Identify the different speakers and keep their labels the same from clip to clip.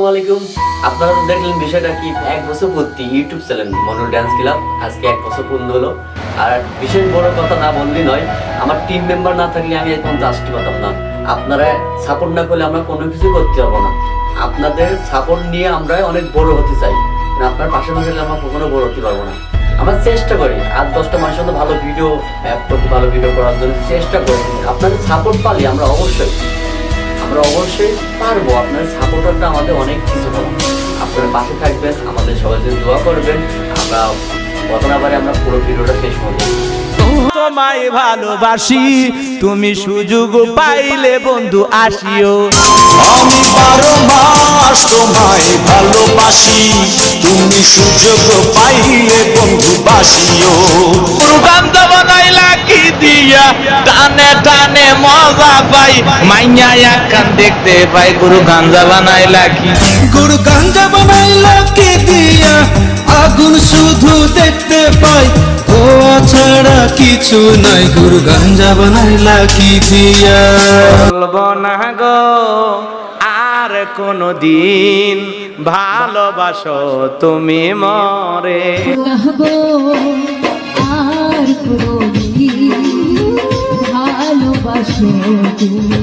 Speaker 1: আসসালামু আলাইকুম। আপনারা তো দেখলেন বিষয়টা কি, 1 বছর পূর্তি ইউটিউব চ্যানেল মনুর ডান্স ক্লাব আজকে 1 বছর পূর্ণ হলো। আর বিশেষ বড় কথা না বললেই নয়, আমার টিম মেম্বার না থাকলে আমি এখন আসতে পারতাম না। আপনারা সাপোর্ট না করলে আমরা কোনো কিছু করতে পারবো না। আপনাদের সাপোর্ট নিয়ে আমরা অনেক বড় হতে চাই, আপনার পাশে না গেলে আমরা কখনো বড় হতে পারবো না। আমরা চেষ্টা করি আর 10টা মানুষের মধ্যে ভালো ভিডিও করার জন্য চেষ্টা করি। আপনাদের সাপোর্ট পালি আমরা অবশ্যই পারবো। আপনার সাপোর্টারটা আমাদের অনেক কিছু হবে। আপনার পাশে থাকবেন, আমাদের সবাই দোয়া করবেন। আমরা ঘটনাবারে আমরা পুরো ভিডিওটা শেষ করবো।
Speaker 2: তোমায় ভালোবাসি, তুমি সুযোগ পাইলে বন্ধু আসিও।
Speaker 3: আমি 12 মাস তোমায় ভালোবাসি, তুমি সুযোগ পাইলে বন্ধু বাসিও।
Speaker 2: গান্দা বানাইলা কি দিয়া, টানে টানে মজা পাই, মাইয়া একান দেখতে পাই। গুরু গাঞ্জা বানাইলা কি,
Speaker 3: গুরু গাঞ্জা বানাইলা কি দিয়া, আগুন শুধু দেখতে পাই, ধোয়া ছাড়া কিছু নাই। গুরু গাঞ্জা বানাইলা কি দিয়া।
Speaker 2: বলবো না গো আর কোনো দিন, ভালোবাসো তুমি মরে।
Speaker 4: আর কোনদিন ভালোবাসো তুমি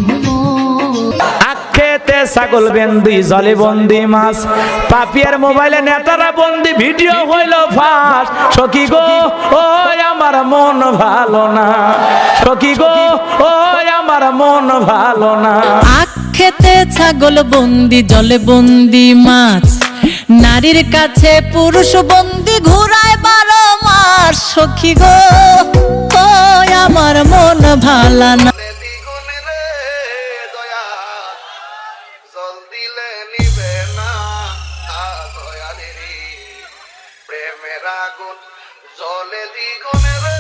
Speaker 2: খেতে ছাগল বন্দি, জলে বন্দি মাছ, পাপিয়ার মোবাইলে নেতারা বন্দি, ভিডিও হইল ফাঁস। সখী গো ও আমার মন ভালো না, সখী গো ও আমার মন ভালো না।
Speaker 5: খেতে ছাগল বন্দি, জলে বন্দি মাছ, নারীর কাছে পুরুষ বন্দি, ঘুরায় 12 মাস। সখী গো ও আমার মন ভালো না।
Speaker 3: প্রেমের আগুন জলে দ্বিগুণে রে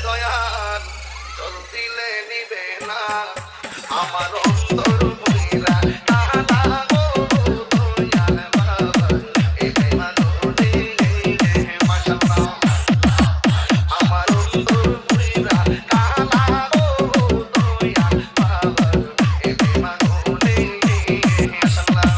Speaker 3: দয়াল, জল দিলে নিবে না আমার অন্তর ভুইরা। কালা গো দয়াল বাবা, এই বেমানুনে মাশাআল্লাহ, আমার অন্তর ভুইরা। কালা গো দয়াল বাবা, এই বেমানুনে মাশাআল্লাহ।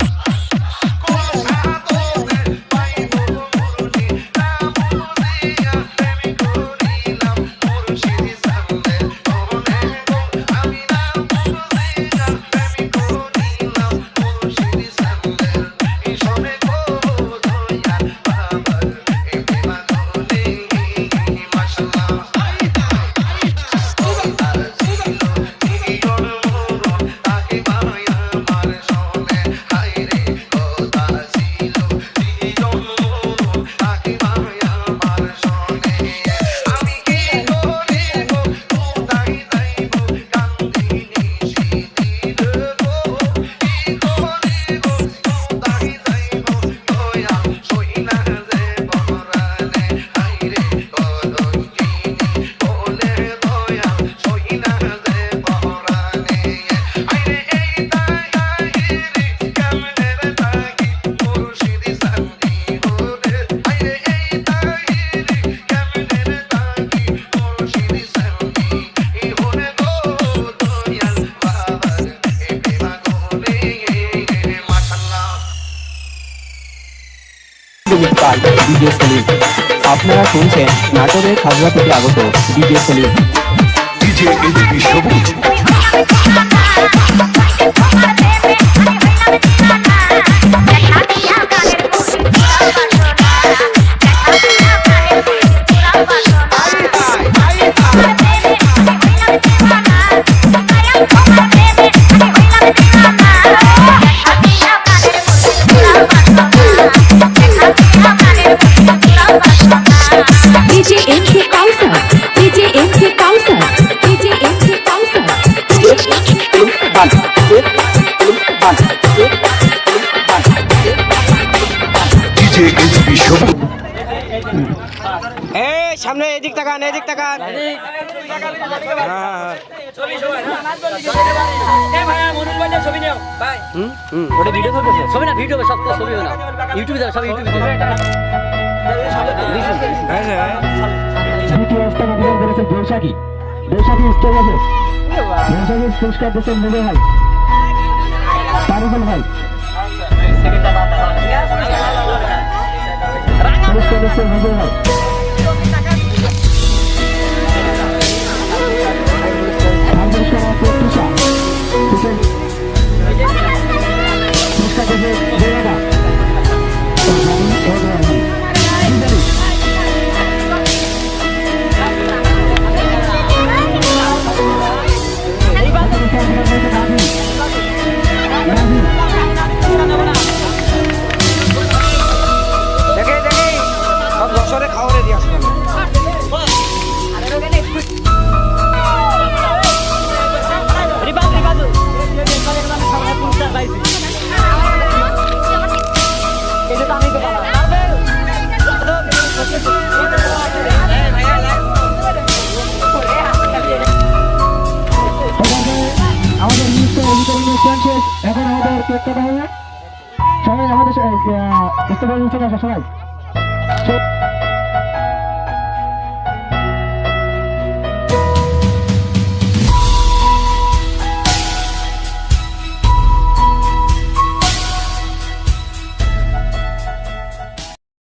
Speaker 6: আপনারা শুনছেন নাটোরের খাগড়া থেকে আগত ডিজে সলিম।
Speaker 7: সামনে এদিক তাকান, এদিক তাকান।
Speaker 6: বৈশাখী স্টেজ আছে, বৈশাখী পুরস্কার দিচ্ছেন মুলে ভাই, তারুল ভাই।
Speaker 7: দেখে সব যশোরে খাওয়ারে দিয়ে আসবেন।
Speaker 6: আমাদের নিউজটা অনুষ্ঠান শেষ, এখন আমাদের কেক কাটা হবে। সবাই আমাদের সবাই